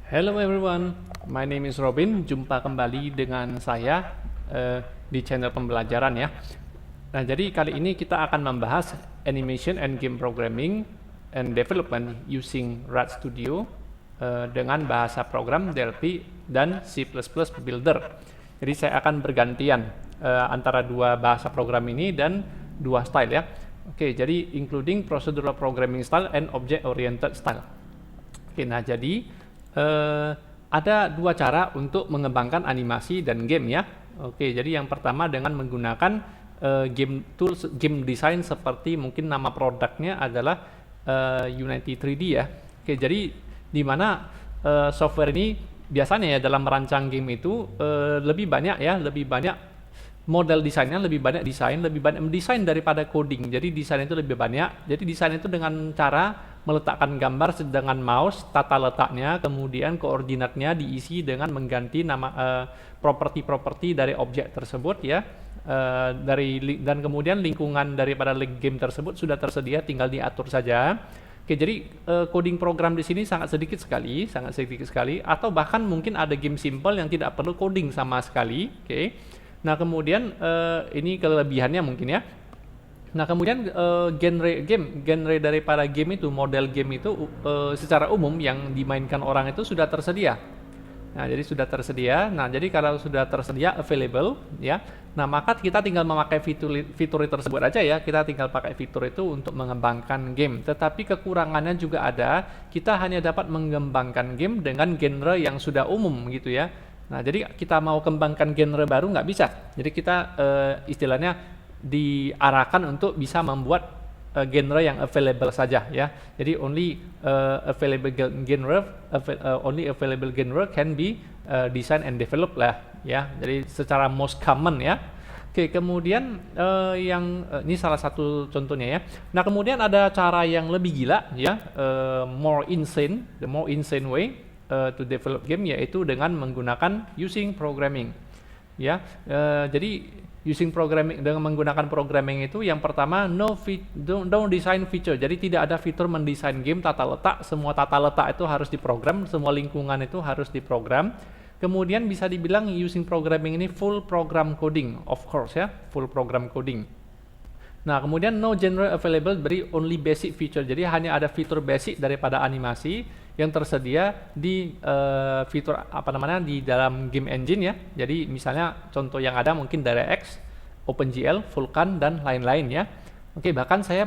Hello everyone, my name is Robin. Jumpa kembali dengan saya di channel pembelajaran ya. Nah, jadi kali ini kita akan membahas animation and game programming and development using Rad Studio dengan bahasa program DLP dan C++ Builder. Jadi saya akan bergantian antara dua bahasa program ini dan dua style ya. Oke, jadi including procedural programming style and object oriented style. Oke, nah jadi ada dua cara untuk mengembangkan animasi dan game ya. Oke, jadi yang pertama dengan menggunakan game tools, game design seperti mungkin nama produknya adalah Unity 3D ya. Oke, jadi di mana software ini biasanya ya dalam merancang game itu lebih banyak model desainnya, lebih banyak mendesain daripada coding. Jadi desain itu lebih banyak. Jadi desain itu dengan cara meletakkan gambar dengan mouse, tata letaknya, kemudian koordinatnya diisi dengan mengganti nama properti-properti dari objek tersebut ya. Dan kemudian lingkungan daripada game tersebut sudah tersedia, tinggal diatur saja. Oke, jadi coding program di sini sangat sedikit sekali, atau bahkan mungkin ada game simple yang tidak perlu coding sama sekali. Oke. Nah, kemudian ini kelebihannya mungkin ya. Nah, kemudian genre daripada game itu, model game itu secara umum yang dimainkan orang itu sudah tersedia. Nah, jadi sudah tersedia. Nah, jadi kalau sudah tersedia available ya. Nah, maka kita tinggal memakai fitur tersebut aja ya. Kita tinggal pakai fitur itu untuk mengembangkan game. Tetapi kekurangannya juga ada. Kita hanya dapat mengembangkan game dengan genre yang sudah umum gitu ya. Nah, jadi kita mau kembangkan genre baru nggak bisa. Jadi kita istilahnya diarahkan untuk bisa membuat genre yang available saja ya. Jadi only available genre can be designed and developed lah ya. Jadi secara most common ya. Oke, kemudian ini salah satu contohnya ya. Nah, kemudian ada cara yang lebih gila ya, the more insane way to develop game, yaitu dengan menggunakan using programming ya. Jadi dengan menggunakan programming itu yang pertama don't design feature. Jadi tidak ada fitur mendesain game tata letak. Semua tata letak itu harus diprogram, semua lingkungan itu harus diprogram. Kemudian bisa dibilang using programming ini full program coding, of course ya, full program coding. Nah, kemudian no genre available, beri only basic feature. Jadi hanya ada fitur basic daripada animasi yang tersedia di fitur di dalam game engine ya. Jadi misalnya contoh yang ada mungkin DirectX, OpenGL, Vulkan dan lain-lain ya. Oke, bahkan saya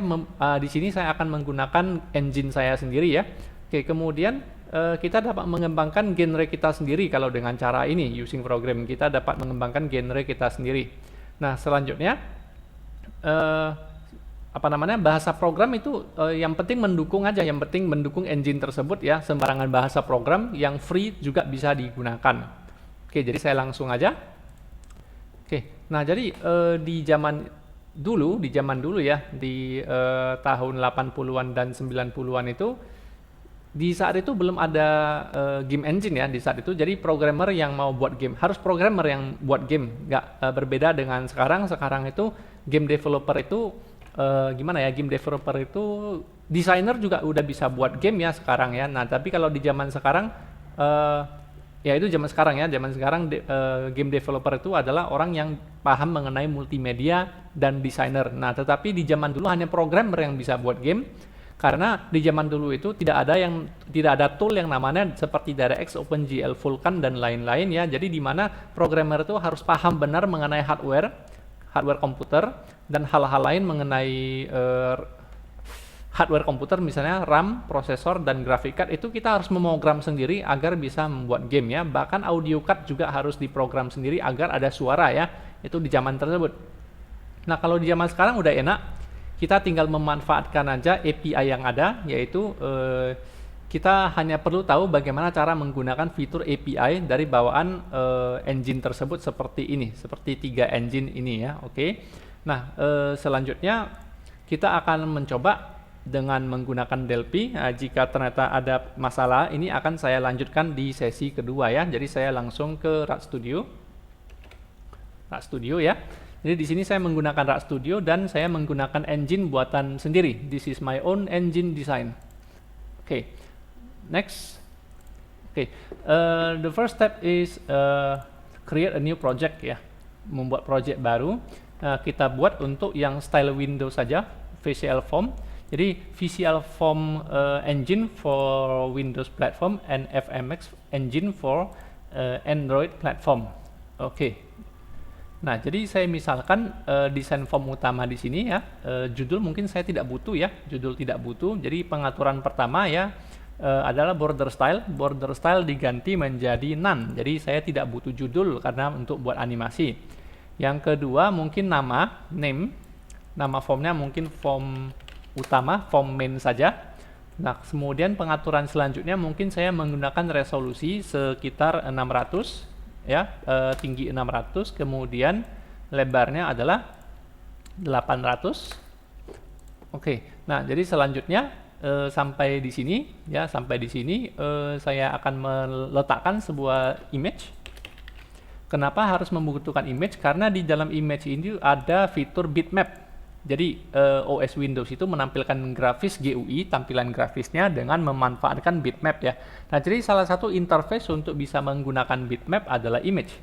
di sini saya akan menggunakan engine saya sendiri ya. Oke, kemudian kita dapat mengembangkan genre kita sendiri kalau dengan cara ini using program kita dapat mengembangkan genre kita sendiri. Nah, selanjutnya bahasa program itu yang penting mendukung aja, yang penting mendukung engine tersebut ya. Sembarangan bahasa program yang free juga bisa digunakan. Oke, jadi saya langsung aja. Oke, nah jadi di zaman dulu ya, di tahun 80-an dan 90-an itu, di saat itu belum ada game engine ya di saat itu. Jadi programmer yang mau buat game harus programmer yang buat game, nggak berbeda dengan sekarang. Sekarang itu game developer itu game developer itu desainer juga udah bisa buat game ya sekarang ya. Nah, tapi kalau di zaman sekarang game developer itu adalah orang yang paham mengenai multimedia dan desainer. Nah, tetapi di zaman dulu hanya programmer yang bisa buat game, karena di zaman dulu itu tidak ada tool yang namanya seperti DirectX, OpenGL, Vulkan dan lain-lain ya. Jadi di mana programmer itu harus paham benar mengenai hardware komputer dan hal-hal lain mengenai hardware komputer, misalnya RAM, prosesor dan graphic card. Itu kita harus memogram sendiri agar bisa membuat game ya. Bahkan audio card juga harus diprogram sendiri agar ada suara ya. Itu di zaman tersebut. Nah, kalau di zaman sekarang udah enak. Kita tinggal memanfaatkan aja API yang ada, yaitu kita hanya perlu tahu bagaimana cara menggunakan fitur API dari bawaan engine tersebut seperti ini, seperti 3 engine ini ya. Oke. Nah, selanjutnya kita akan mencoba dengan menggunakan DLP. Nah, jika ternyata ada masalah, ini akan saya lanjutkan di sesi kedua ya. Jadi saya langsung ke Rad Studio ya. Jadi di sini saya menggunakan Rad Studio dan saya menggunakan engine buatan sendiri. This is my own engine design. Oke. Next. Oke, the first step is create a new project ya, membuat project baru. Kita buat untuk yang style window saja, VCL Form. Jadi VCL Form engine for Windows platform and FMX engine for Android platform. Oke. Nah, jadi saya misalkan desain form utama di sini ya, judul mungkin saya tidak butuh ya, judul tidak butuh. Jadi pengaturan pertama ya adalah border style diganti menjadi none. Jadi saya tidak butuh judul karena untuk buat animasi. Yang kedua mungkin nama formnya mungkin form utama, form main saja. Nah, kemudian pengaturan selanjutnya mungkin saya menggunakan resolusi sekitar 600 ya, tinggi 600, kemudian lebarnya adalah 800. Oke. Nah, jadi selanjutnya sampai di sini ya, saya akan meletakkan sebuah image. Kenapa harus membutuhkan image? Karena di dalam image ini ada fitur bitmap. Jadi OS Windows itu menampilkan grafis GUI, tampilan grafisnya dengan memanfaatkan bitmap ya. Nah, jadi salah satu interface untuk bisa menggunakan bitmap adalah image.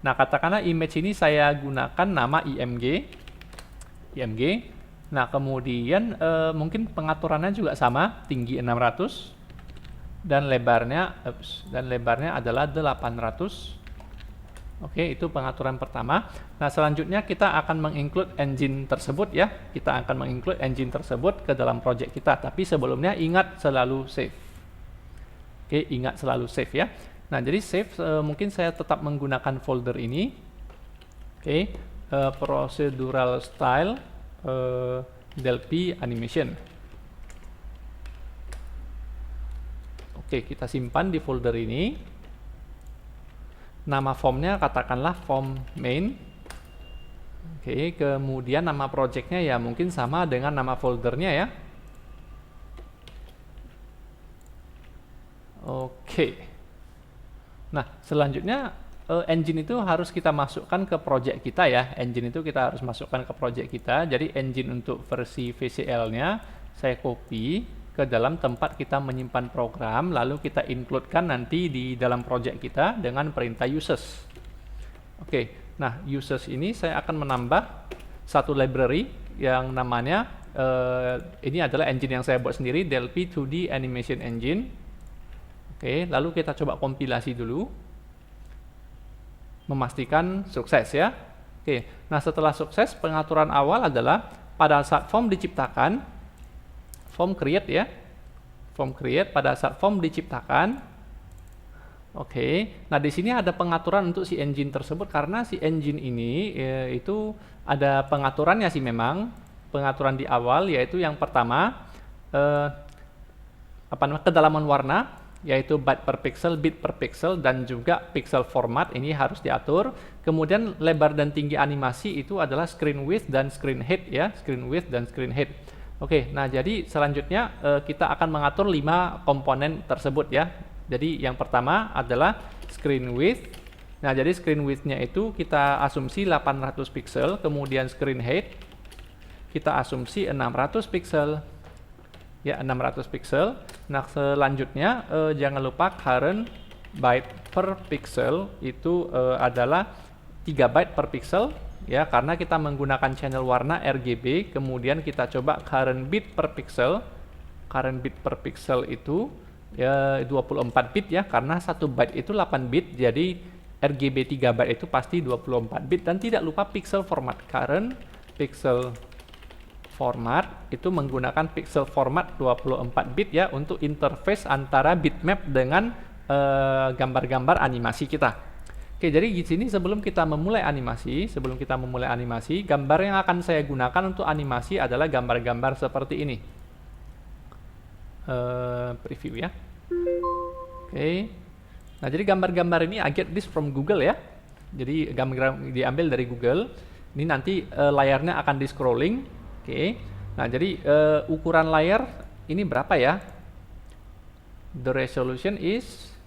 Nah, katakanlah image ini saya gunakan nama IMG. Nah, kemudian mungkin pengaturannya juga sama, tinggi 600 dan lebarnya adalah 800. Oke, itu pengaturan pertama. Nah, selanjutnya kita akan menginclude engine tersebut ya. Kita akan menginclude engine tersebut ke dalam project kita. Tapi sebelumnya ingat selalu save. Oke, ingat selalu save ya. Nah, jadi save mungkin saya tetap menggunakan folder ini. Oke, procedural style Delphi animation. Oke, kita simpan di folder ini. Nama formnya katakanlah form main. Oke, kemudian nama projectnya ya mungkin sama dengan nama foldernya ya. Oke. Nah, selanjutnya engine itu harus kita masukkan ke project kita ya. Engine itu kita harus masukkan ke project kita. Jadi engine untuk versi VCL-nya saya copy ke dalam tempat kita menyimpan program, lalu kita include-kan nanti di dalam project kita dengan perintah uses. Oke, nah uses ini saya akan menambah satu library yang namanya ini adalah engine yang saya buat sendiri, Delphi 2D Animation Engine. Oke, lalu kita coba kompilasi dulu, memastikan sukses ya. Oke, nah setelah sukses, pengaturan awal adalah pada saat form diciptakan, form create ya, form create pada saat form diciptakan. Oke, nah di sini ada pengaturan untuk si engine tersebut karena si engine ini itu ada pengaturannya sih memang, pengaturan di awal yaitu yang pertama kedalaman warna yaitu byte per pixel, bit per pixel dan juga pixel format ini harus diatur. Kemudian lebar dan tinggi animasi itu adalah screen width dan screen height ya, screen width dan screen height. Oke, nah jadi selanjutnya kita akan mengatur 5 komponen tersebut ya. Jadi yang pertama adalah screen width. Nah, jadi screen width-nya itu kita asumsi 800 pixel, kemudian screen height kita asumsi 600 pixel. Ya, 600 pixel. Nah, selanjutnya jangan lupa current byte per pixel itu adalah 3 byte per pixel. Ya, karena kita menggunakan channel warna RGB, kemudian kita coba current bit per pixel. Current bit per pixel itu ya 24 bit ya, karena 1 byte itu 8 bit, jadi RGB 3 byte itu pasti 24 bit. Dan tidak lupa pixel format, current pixel format itu menggunakan pixel format 24 bit ya untuk interface antara bitmap dengan gambar-gambar animasi kita. Oke, jadi di sini sebelum kita memulai animasi, gambar yang akan saya gunakan untuk animasi adalah gambar-gambar seperti ini. Preview ya. Oke. Nah, jadi gambar-gambar ini I get this from Google ya. Jadi gambar diambil dari Google. Ini nanti layarnya akan di scrolling. Oke. Nah, jadi ukuran layar ini berapa ya? The resolution is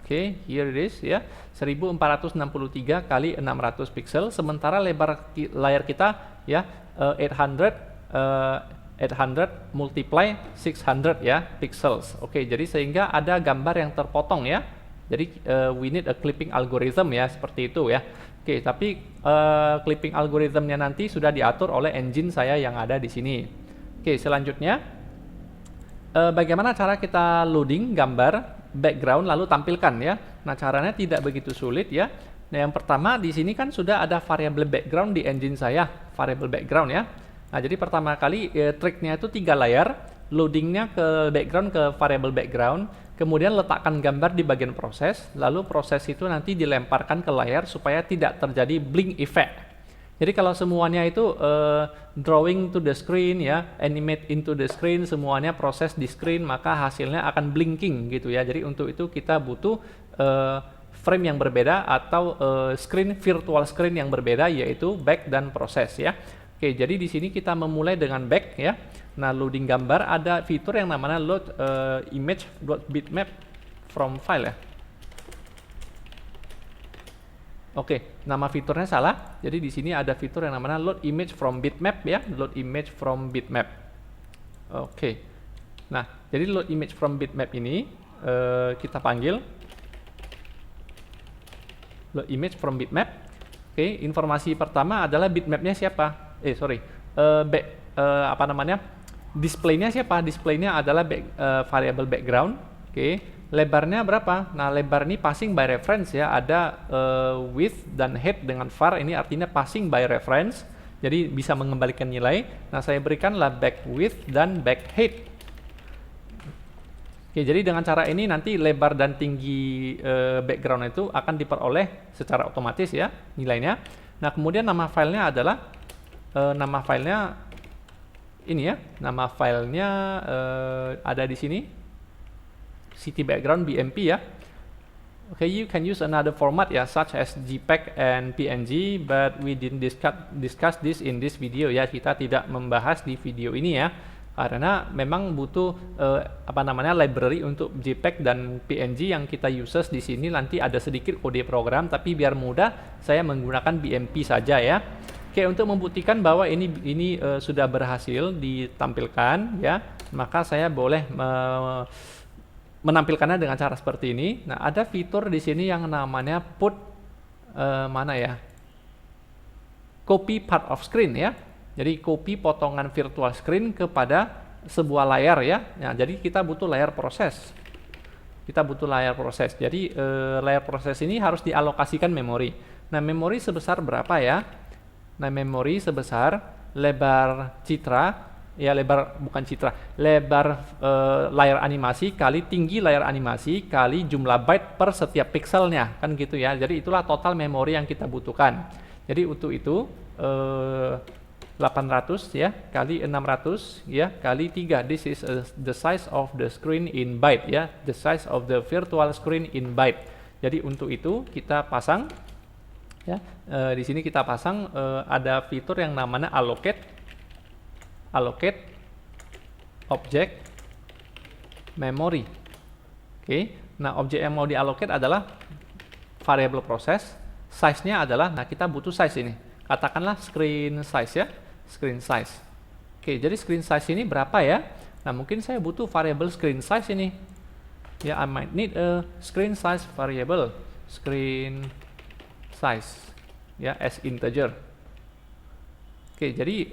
here it is ya, 1463 kali 600 pixel, sementara lebar layar kita ya 800 800 multiply 600 ya pixels. Oke, jadi sehingga ada gambar yang terpotong ya. Jadi we need a clipping algorithm ya, seperti itu ya. Oke, tapi clipping algorithmnya nanti sudah diatur oleh engine saya yang ada di sini. Oke, selanjutnya bagaimana cara kita loading gambar background lalu tampilkan ya. Nah, caranya tidak begitu sulit ya. Nah, yang pertama di sini kan sudah ada variable background di engine saya, variable background ya. Nah, jadi pertama kali triknya itu 3 layar, loadingnya ke background ke variable background, kemudian letakkan gambar di bagian proses, lalu proses itu nanti dilemparkan ke layar supaya tidak terjadi blink effect. Jadi kalau semuanya itu drawing to the screen ya, animate into the screen, semuanya proses di screen, maka hasilnya akan blinking gitu ya. Jadi untuk itu kita butuh frame yang berbeda atau screen virtual screen yang berbeda, yaitu back dan proses ya. Oke, jadi di sini kita memulai dengan back ya. Nah, loading gambar ada fitur yang namanya load image.bitmap from file ya. Oke, nama fiturnya salah. Jadi di sini ada fitur yang namanya load image from bitmap ya, load image from bitmap. Oke. Nah, jadi load image from bitmap ini kita panggil load image from bitmap. Oke, informasi pertama adalah bitmapnya siapa? Apa namanya? Displaynya siapa? Displaynya adalah variable background. Oke, lebarnya berapa? Nah, lebar ini passing by reference ya. Ada width dan height dengan var, ini artinya passing by reference. Jadi bisa mengembalikan nilai. Nah, saya berikanlah back width dan back height. Oke, jadi dengan cara ini nanti lebar dan tinggi background itu akan diperoleh secara otomatis ya nilainya. Nah, kemudian nama filenya adalah nama filenya ini ya. Nama filenya ada di sini. City background BMP ya. Okay, you can use another format ya, such as JPEG and PNG, but we didn't discuss this in this video ya. Kita tidak membahas di video ini ya. Karena memang butuh library untuk JPEG dan PNG yang kita uses di sini. Nanti ada sedikit kode program, tapi biar mudah saya menggunakan BMP saja ya. Oke, untuk membuktikan bahwa ini sudah berhasil ditampilkan ya, maka saya boleh menampilkannya dengan cara seperti ini. Nah, ada fitur di sini yang namanya put copy part of screen ya. Jadi copy potongan virtual screen kepada sebuah layar ya. Nah, jadi kita butuh layar proses. Jadi layar proses ini harus dialokasikan memori. Nah, memori sebesar berapa ya? Nah, memori sebesar lebar layar animasi kali tinggi layar animasi kali jumlah byte per setiap pixelnya, kan gitu ya. Jadi itulah total memori yang kita butuhkan. Jadi untuk itu 800 ya kali 600 ya kali 3. This is the size of the screen in byte ya, the size of the virtual screen in byte. Jadi untuk itu kita pasang ya, di sini kita pasang ada fitur yang namanya allocate object memory. Oke, nah objek yang mau diallocate adalah variable proses. Size-nya adalah, nah kita butuh size ini. Katakanlah screen size ya, screen size. Oke, jadi screen size ini berapa ya? Nah, mungkin saya butuh variable screen size ini. Ya, I might need a screen size variable, screen size ya as integer. Oke, jadi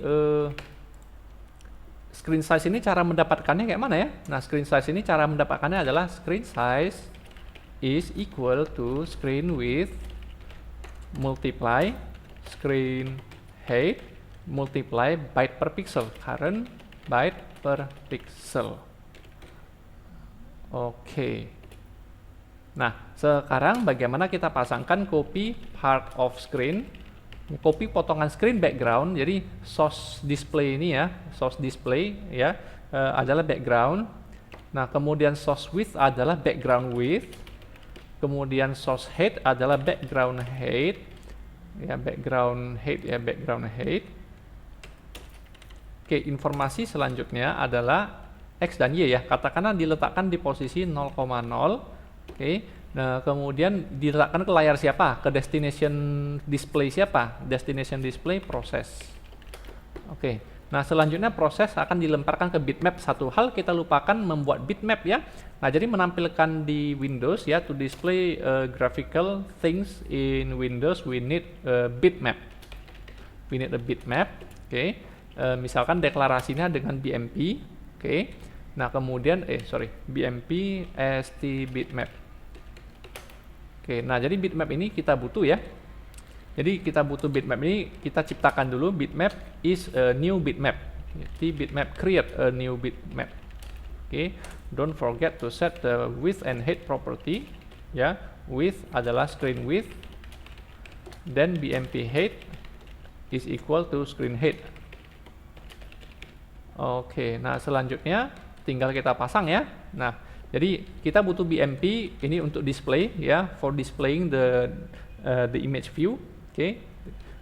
screen size ini cara mendapatkannya kayak mana ya? Nah, screen size ini cara mendapatkannya adalah screen size is equal to screen width multiply screen height multiply byte per pixel, current byte per pixel. Oke. Nah, sekarang bagaimana kita pasangkan copy part of screen, copy potongan screen background. Jadi source display ini ya, source display ya adalah background. Nah, kemudian source width adalah background width. Kemudian source height adalah background height. Ya, background height. Oke, informasi selanjutnya adalah X dan Y ya. Katakanlah diletakkan di posisi 0,0. Oke, nah kemudian diletakkan ke layar siapa? Ke destination display siapa? Destination display proses. Oke, Nah, selanjutnya proses akan dilemparkan ke bitmap. Satu hal kita lupakan membuat bitmap ya. Nah, jadi menampilkan di Windows ya, to display graphical things in Windows, we need a bitmap. We need a bitmap. Oke. Misalkan deklarasinya dengan BMP. Oke. Nah, kemudian BMP st bitmap. Oke. Nah, jadi bitmap ini kita butuh ya. Jadi kita butuh bitmap ini, kita ciptakan dulu bitmap is a new bitmap. Jadi bitmap create a new bitmap. Oke, don't forget to set the width and height property. Ya, width adalah screen width, then BMP height is equal to screen height. Oke, nah selanjutnya tinggal kita pasang ya. Nah, jadi kita butuh BMP ini untuk display ya, for displaying the image view. Oke,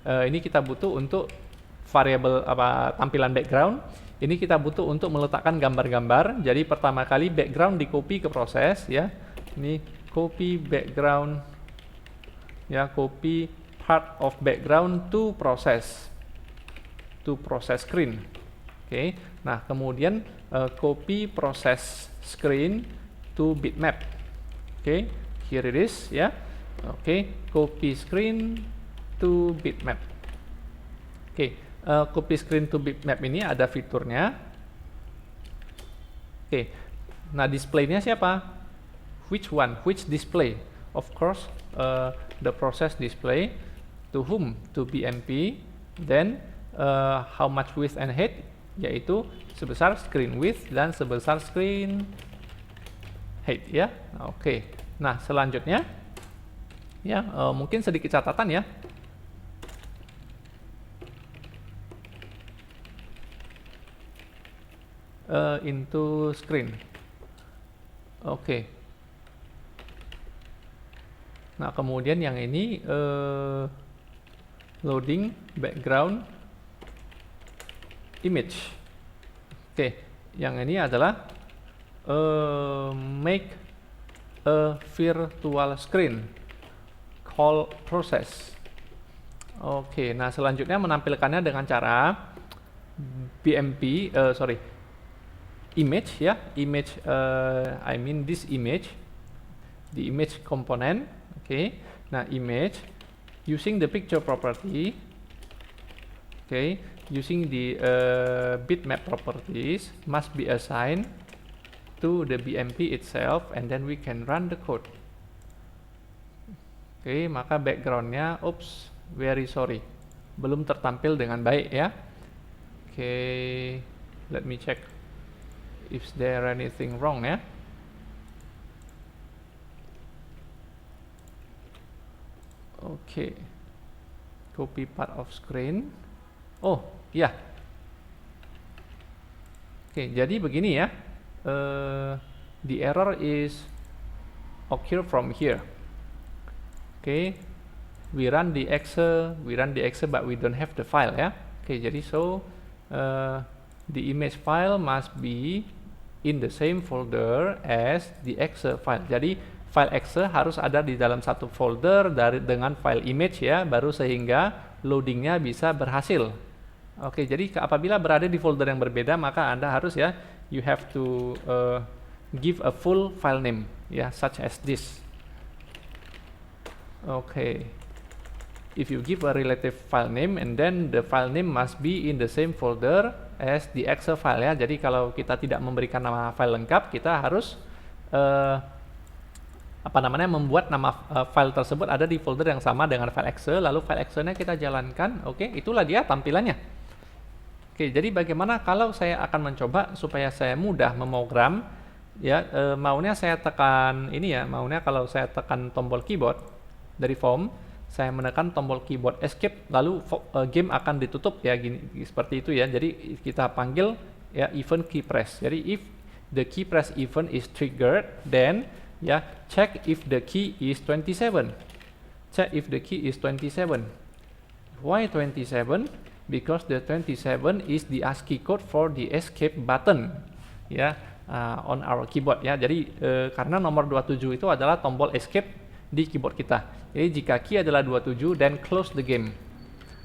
ini kita butuh untuk variabel tampilan background. Ini kita butuh untuk meletakkan gambar-gambar. Jadi pertama kali background di copy ke proses ya. Ini copy background ya, copy part of background to process screen. Oke. Nah, kemudian copy process screen to bitmap. Oke, here it is ya. Oke, copy screen to bitmap. Oke, copy screen to bitmap ini ada fiturnya. Oke, nah displaynya siapa? Which one? Which display? Of course, the process display. To whom? To BMP. Then how much width and height? Yaitu sebesar screen width dan sebesar screen height ya. Oke, nah selanjutnya ya mungkin sedikit catatan ya. Into screen. Oke. Nah, kemudian yang ini loading background image. Oke, yang ini adalah make a virtual screen call process. Oke, nah selanjutnya menampilkannya dengan cara BMP, image ya, image I mean this image, the image component. Okay, nah image using the picture property. Okay, using the bitmap properties must be assigned to the BMP itself, and then we can run the code. Okay, maka backgroundnya, oops, very sorry, belum tertampil dengan baik ya. Okay, let me check if there anything wrong ya. Oke, copy part of screen. Oh ya. Oke, jadi begini ya. The error is occur from here. Oke, we run the exe, but we don't have the file ya. Oke, jadi so the image file must be in the same folder as the exe file. Jadi file exe harus ada di dalam satu folder dengan file image ya, baru sehingga loadingnya bisa berhasil. Oke, jadi apabila berada di folder yang berbeda, maka Anda harus ya, you have to give a full file name ya, such as this. Oke, if you give a relative file name and then the file name must be in the same folder as the exe file ya. Jadi kalau kita tidak memberikan nama file lengkap, kita harus membuat nama file tersebut ada di folder yang sama dengan file exe, lalu file exe-nya kita jalankan. Oke, itulah dia tampilannya. Oke, jadi bagaimana kalau saya akan mencoba supaya saya mudah memogram ya, maunya saya tekan ini ya, maunya kalau saya tekan tombol keyboard dari form, saya menekan tombol keyboard escape, lalu game akan ditutup ya, gini seperti itu ya. Jadi kita panggil ya event key press. Jadi if the key press event is triggered, then ya check if the key is 27. Check if the key is 27. Why 27? Because the 27 is the ASCII code for the escape button ya, on our keyboard ya. Jadi karena nomor 27 itu adalah tombol escape di keyboard kita. Jadi jika key adalah 27, then close the game,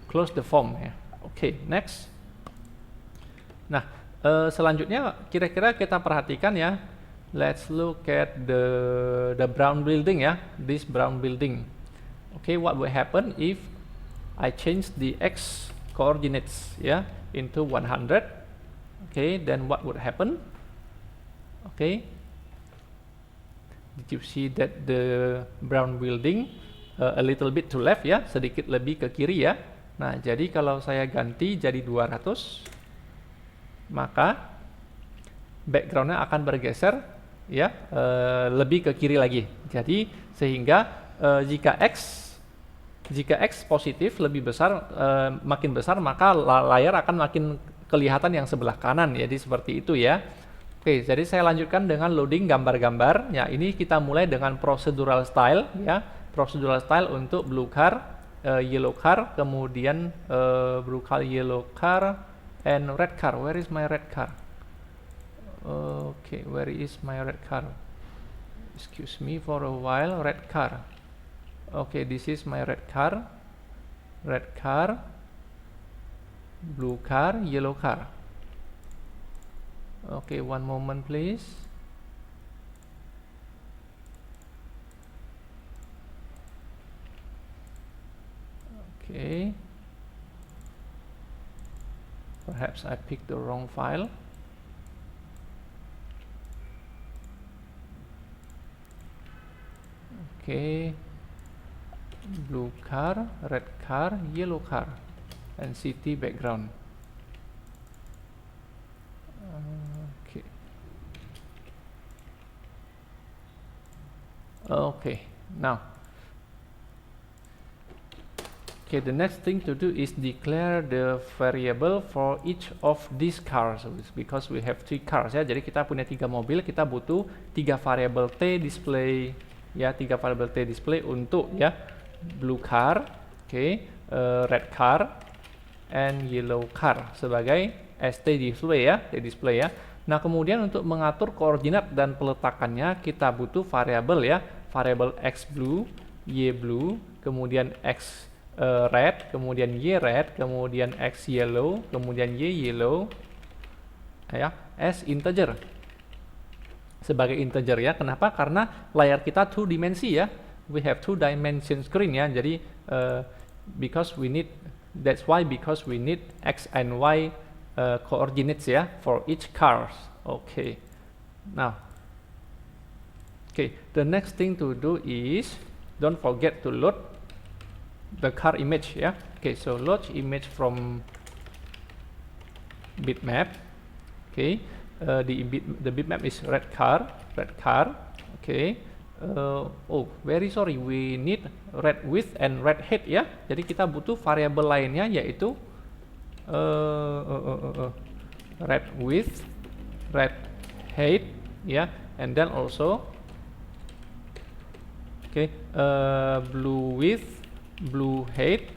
close the form ya. Oke, next. Nah, selanjutnya kira-kira kita perhatikan ya. Let's look at the brown building ya, this brown building. Okay, what will happen if I change the x coordinates ya into 100? Okay, then what would happen? Okay, did you see that the brown building a little bit to left ya, sedikit lebih ke kiri ya. Nah, jadi kalau saya ganti jadi 200, maka backgroundnya akan bergeser ya, lebih ke kiri lagi. Jadi sehingga jika X positif lebih besar, makin besar, maka layar akan makin kelihatan yang sebelah kanan. Jadi seperti itu ya. Oke, jadi saya lanjutkan dengan loading gambar-gambar. Ya, ini kita mulai dengan procedural style ya. Procedural style untuk blue car, yellow car, kemudian blue car, yellow car, and red car. Where is my red car? Okay, where is my red car? Excuse me for a while. Red car. Okay, this is my red car, blue car, yellow car. Okay, one moment please. Okay, perhaps I picked the wrong file. Okay, blue car, red car, yellow car, and city background. Okay. Okay, now. Okay, the next thing to do is declare the variable for each of these cars, because we have 3 cars ya. Jadi kita punya 3 mobil, kita butuh 3 variable T display ya, 3 variable T display untuk ya blue car, okay, red car, and yellow car sebagai ST display ya, T display ya. Nah, kemudian untuk mengatur koordinat dan peletakannya kita butuh variabel ya, variabel X blue, Y blue, kemudian X red, kemudian Y red, kemudian X yellow, kemudian Y yellow ya, S integer sebagai integer ya. Kenapa? Karena layar kita 2 dimensi ya. We have 2 dimension screen ya. Jadi because we need X and Y coordinates ya for each cars. Okay. Now, okay, the next thing to do is don't forget to load the car image ya. Okay, so load image from bitmap. Okay, the bitmap is red car. Okay. Oh, very sorry, we need red width and red height ya. Jadi kita butuh variabel lainnya yaitu red width, red height ya, and then also okay, blue width, blue height,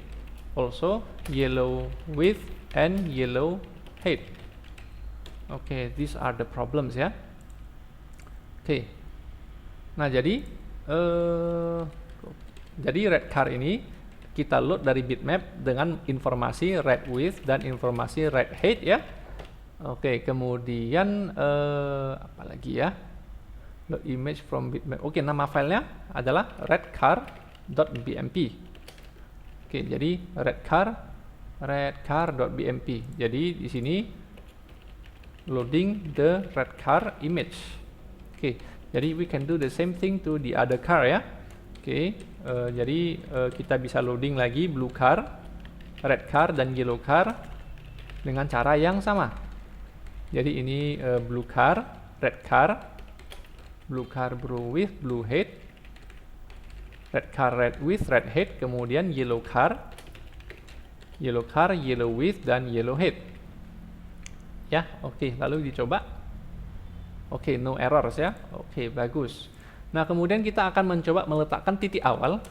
also yellow width and yellow height. Okay, these are the problems ya. Okay. Nah, jadi red car ini kita load dari bitmap dengan informasi red width dan informasi red height ya. Oke, kemudian apa lagi ya? Load image from bitmap. Oke, nama filenya adalah redcar.bmp. Oke, jadi redcar.bmp. Jadi di sini loading the red car image. Oke, jadi we can do the same thing to the other car ya. Oke, jadi kita bisa loading lagi blue car, red car, dan yellow car dengan cara yang sama. Jadi ini blue car, red car, blue car, blue width, blue height, red car, red width, red height, kemudian yellow car, yellow width, dan yellow height. Ya, oke, lalu dicoba. Oke, no errors ya. Oke, bagus. Nah, kemudian kita akan mencoba meletakkan titik awal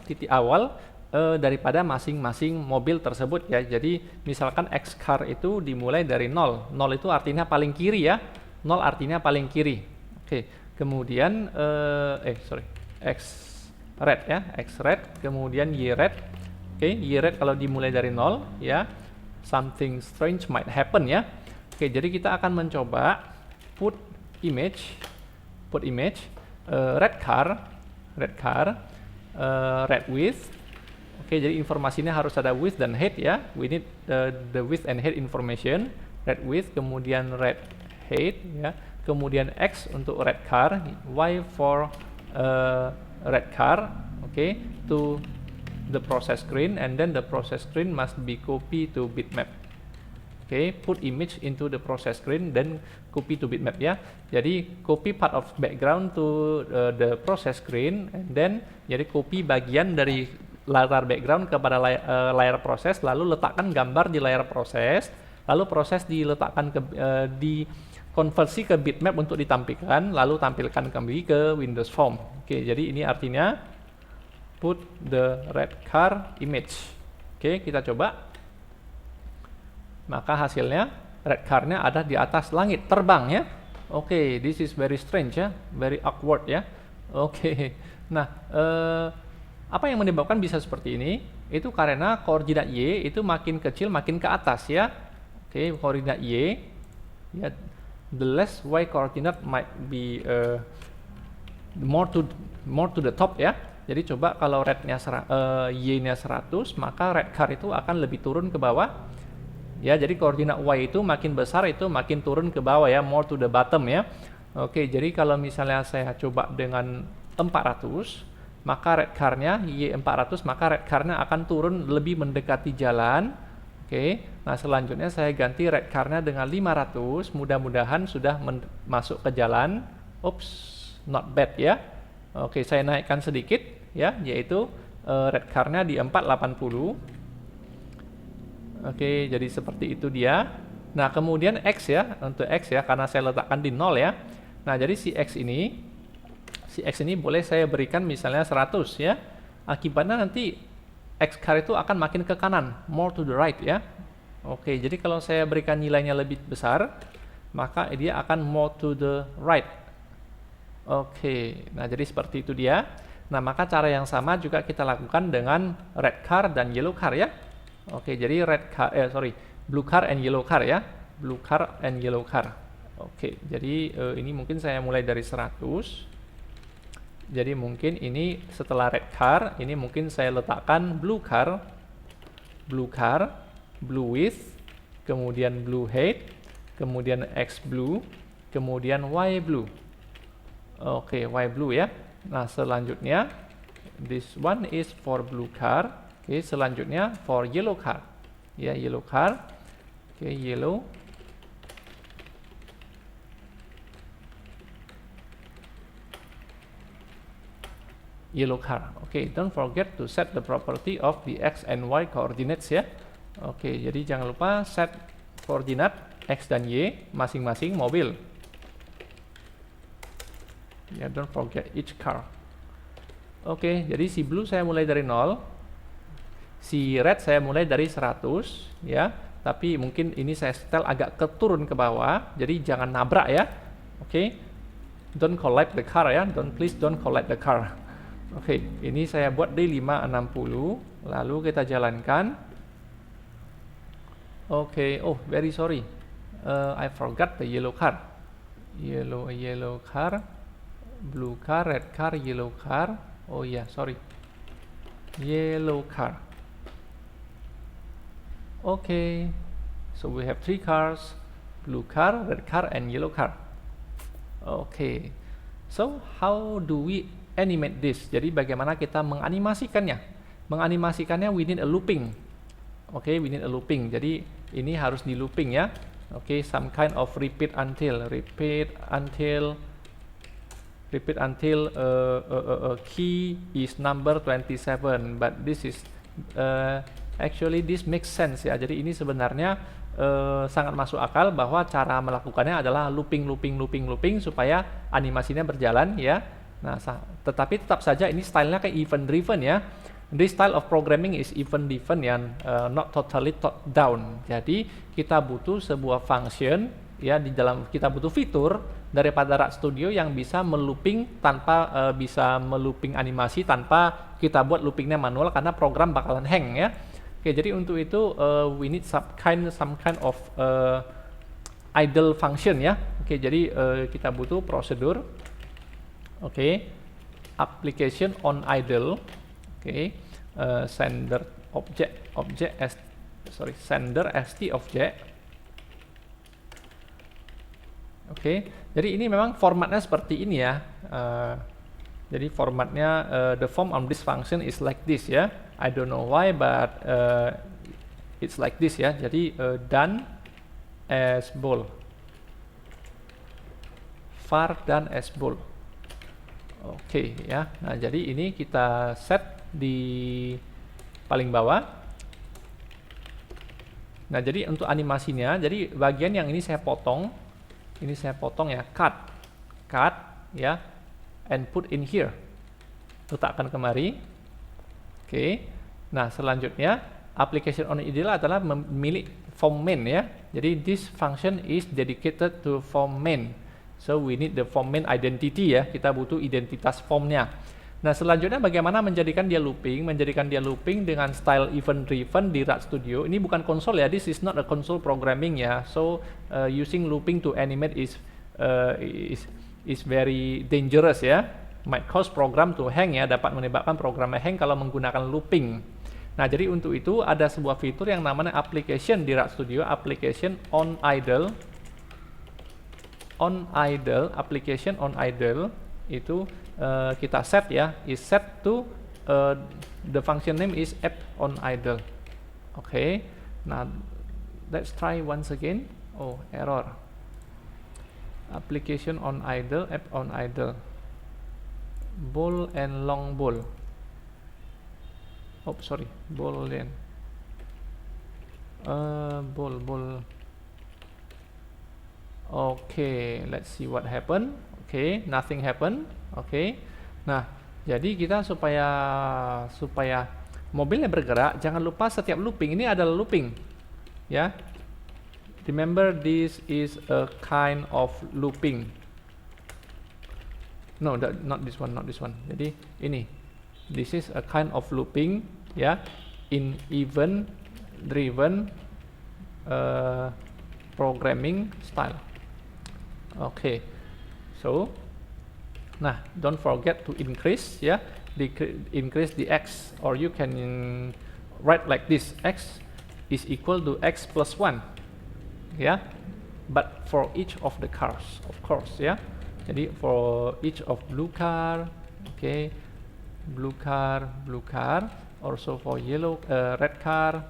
daripada masing-masing mobil tersebut ya. Jadi misalkan X car itu dimulai dari 0. 0 itu artinya paling kiri ya. 0 artinya paling kiri. Oke, kemudian X red ya, X red, kemudian Y red. Oke, Y red kalau dimulai dari 0 ya, something strange might happen ya. Oke, jadi kita akan mencoba put image, red car, red width. Oke, jadi informasinya harus ada width dan height ya. We need the width and height information. Red width, kemudian red height ya. Kemudian X untuk red car, Y for red car. Okay, to the process screen, and then the process screen must be copy to bitmap. Okay, put image into the process screen, then copy to bitmap ya. Jadi copy part of background to the process screen, and then jadi copy bagian dari latar background kepada layar proses, lalu letakkan gambar di layar proses, lalu proses diletakkan ke di konversi ke bitmap untuk ditampilkan, lalu tampilkan kembali ke Windows Form. Oke, jadi ini artinya put the red car image. Oke, kita coba. Maka hasilnya red car-nya ada di atas langit, terbang ya. Oke, this is very strange ya, very awkward ya. Oke, nah apa yang menyebabkan bisa seperti ini? Itu karena koordinat Y itu makin kecil makin ke atas ya. Oke, koordinat Y ya, the less Y coordinate might be more to the top ya. Jadi coba kalau rednya Y-nya 100, maka red car itu akan lebih turun ke bawah. Ya, jadi koordinat Y itu makin besar itu makin turun ke bawah ya, more to the bottom ya. Oke, jadi kalau misalnya saya coba dengan 400, maka red car-nya Y400, maka red car-nya akan turun lebih mendekati jalan. Oke, nah selanjutnya saya ganti red car-nya dengan 500, mudah-mudahan sudah masuk ke jalan. Oops, not bad ya. Oke, saya naikkan sedikit ya, yaitu red car-nya di 480. Oke, jadi seperti itu dia. Nah, kemudian X ya, untuk X ya, karena saya letakkan di 0 ya. Nah, jadi si X ini boleh saya berikan misalnya 100 ya. Akibatnya nanti X car itu akan makin ke kanan, more to the right ya. Oke, jadi kalau saya berikan nilainya lebih besar, maka dia akan more to the right. Oke, nah jadi seperti itu dia. Nah, maka cara yang sama juga kita lakukan dengan red car dan yellow car ya. Oke, jadi blue car and yellow car ya. Blue car and yellow car. Oke, jadi ini mungkin saya mulai dari 100. Jadi mungkin ini setelah red car, ini mungkin saya letakkan blue car, blue width, kemudian blue height, kemudian X blue, kemudian Y blue. Oke, Y blue ya. Nah, selanjutnya this one is for blue car. Oke, selanjutnya for yellow car. Ya, yellow car. Oke, yellow. Yellow car. Oke, don't forget to set the property of the X and Y coordinates ya. Oke, jadi jangan lupa set koordinat X dan Y masing-masing mobil. Ya, don't forget each car. Oke, jadi si blue saya mulai dari 0. Si red saya mulai dari 100 ya, tapi mungkin ini saya setel agak keturun ke bawah, jadi jangan nabrak ya. Oke, don't collide the car ya, please don't collide the car. Oke, ini saya buat di 560, lalu kita jalankan. Oke, oh very sorry, I forgot the yellow car. Yellow car, blue car, red car, yellow car. Oh yeah, sorry, yellow car. Okay, so we have 3 cars, blue car, red car, and yellow car. Okay, so how do we animate this? Jadi bagaimana kita menganimasikannya? Menganimasikannya we need a looping. Okay, we need a looping. Jadi ini harus di looping ya. Okay, some kind of repeat until key is number 27, but this is actually this makes sense ya. Jadi ini sebenarnya sangat masuk akal bahwa cara melakukannya adalah looping supaya animasinya berjalan ya. Nah, tetapi tetap saja ini stylenya kayak event driven ya. This style of programming is event driven ya, not totally top down. Jadi kita butuh sebuah function ya, di dalam kita butuh fitur daripada Rat Studio yang bisa melooping tanpa bisa melooping animasi tanpa kita buat loopingnya manual, karena program bakalan hang ya. Oke, jadi untuk itu we need some kind of idle function ya. Oke, jadi kita butuh prosedur. Oke, application on idle. Oke, sender sender st object. Oke, jadi ini memang formatnya seperti ini ya. Jadi formatnya the form of this function is like this ya. I don't know why, but it's like this ya. Jadi done as bool, var done as bool. Oke ya. Nah, jadi ini kita set di paling bawah. Nah, jadi untuk animasinya, jadi bagian yang ini saya potong ya, cut ya, and put in here, letakkan kemari. Oke. Nah, selanjutnya application on idle adalah memilih form main ya. Jadi this function is dedicated to form main, so we need the form main identity ya, kita butuh identitas formnya. Nah, selanjutnya bagaimana menjadikan dia looping dengan style event driven di Rad Studio. Ini bukan konsol ya, this is not a console programming ya. So using looping to animate is very dangerous ya, might cause program to hang ya, dapat menyebabkan programnya hang kalau menggunakan looping. Nah, jadi untuk itu ada sebuah fitur yang namanya application di Rad Studio, application on idle. Application on idle itu kita set ya, is set to the function name is app on idle. Oke. Nah, let's try once again. Oh, error. Application on idle, app on idle, bool and long bool. Oh, sorry, boolean. Bool. Okay, let's see what happened. Okay, nothing happened. Okay. Nah, jadi kita supaya mobilnya bergerak, jangan lupa setiap looping ini adalah looping. Ya. Remember, this is a kind of looping. No, not this one. Jadi ini. This is a kind of looping ya, in event driven programming style. Okay. So, nah, don't forget to increase ya, increase the x, or you can write like this, x is equal to x plus 1 ya, but for each of the cars, of course ya. Jadi for each of blue car, okay, blue car, also for yellow, red car,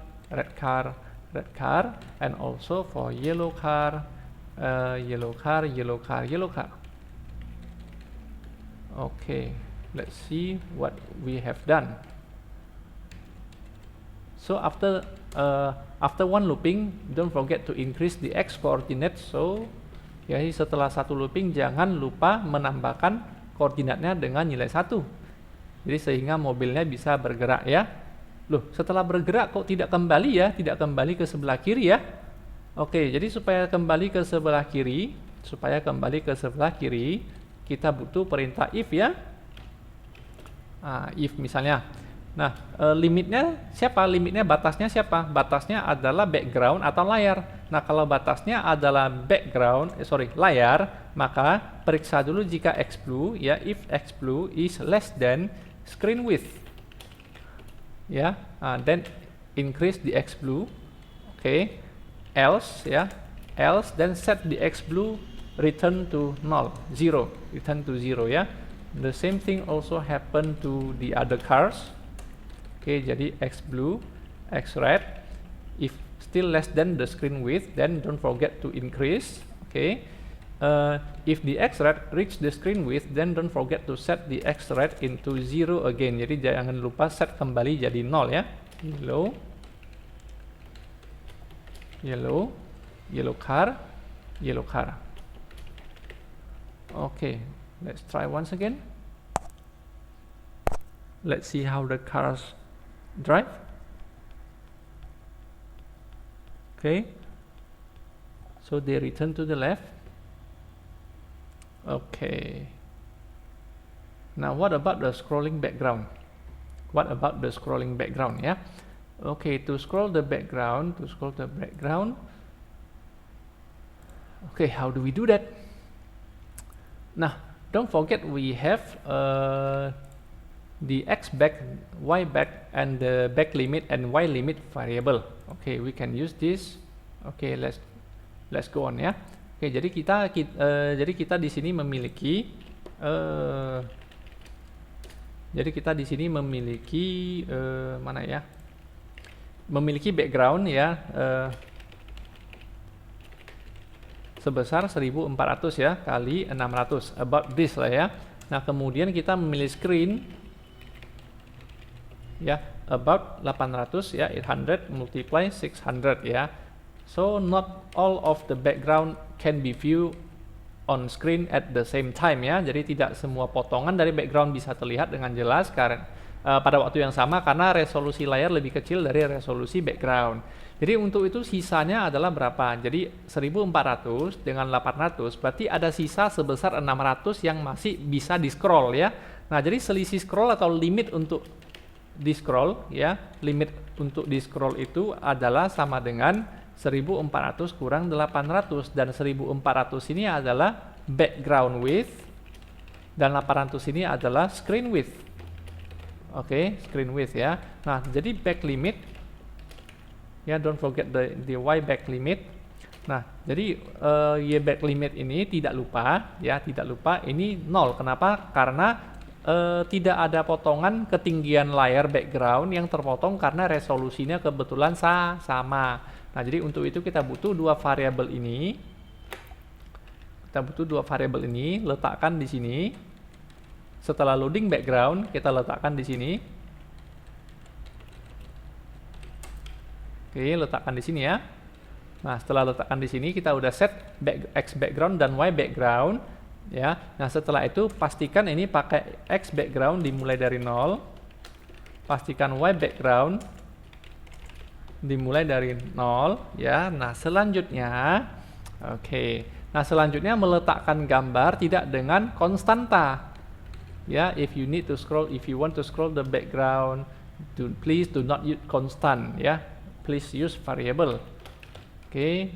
and also for yellow car. Okay, let's see what we have done. So after one looping, don't forget to increase the x coordinate. So ya, setelah satu looping jangan lupa menambahkan koordinatnya dengan nilai 1. Jadi sehingga mobilnya bisa bergerak ya. Loh, setelah bergerak kok tidak kembali ya? Tidak kembali ke sebelah kiri ya. Oke, jadi supaya kembali ke sebelah kiri, kita butuh perintah if ya. If misalnya. Nah, limitnya siapa? Batasnya siapa? Batasnya adalah background atau layar. Nah, kalau batasnya adalah layar, maka periksa dulu jika xBlue ya, if xBlue is less than screen width. Ya, then increase the xBlue. Okay. Else then set the xBlue return to 0 ya. The same thing also happen to the other cars. Okay, jadi xBlue, xRed, if still less than the screen width, then don't forget to increase. Okay, if the xRed reach the screen width, then don't forget to set the xRed into 0 again. Jadi jangan lupa set kembali jadi 0 ya. Yellow car. Okay, let's try once again. Let's see how the cars drive. Okay, so they return to the left. Okay, now what about the scrolling background? Yeah. Okay, to scroll the background, Okay, how do we do that? Nah, don't forget we have the x back, y back, and the back limit and y limit variable. Okay, we can use this. Okay, let's go on ya. Oke, jadi kita di sini memiliki mana ya? Memiliki background ya sebesar 1400 ya kali 600, about this lah ya. Nah, kemudian kita memilih screen ya about 800 ya, 800 multiply 600 ya. So not all of the background can be viewed on screen at the same time ya. Jadi tidak semua potongan dari background bisa terlihat dengan jelas pada waktu yang sama karena resolusi layar lebih kecil dari resolusi background. Jadi untuk itu sisanya adalah berapa? Jadi 1400 dengan 800 berarti ada sisa sebesar 600 yang masih bisa di scroll ya. Nah, jadi selisih scroll atau limit untuk di scroll ya, limit untuk di scroll itu adalah sama dengan 1400 kurang 800, dan 1400 ini adalah background width dan 800 ini adalah screen width. Oke, screen width ya. Nah, jadi back limit ya, don't forget the y back limit. Nah, jadi y back limit ini tidak lupa ini 0. Kenapa? Karena tidak ada potongan ketinggian layar background yang terpotong karena resolusinya kebetulan sama. Nah, jadi untuk itu kita butuh dua variabel ini. Letakkan di sini. Setelah loading background, kita letakkan di sini. Oke, letakkan di sini ya. Nah, setelah letakkan di sini, kita udah set x background dan y background ya. Nah, setelah itu pastikan ini pakai x background dimulai dari 0. Pastikan y background dimulai dari 0 ya. Nah, selanjutnya meletakkan gambar tidak dengan konstanta ya. If you want to scroll the background, please do not use constant ya. Please use variable.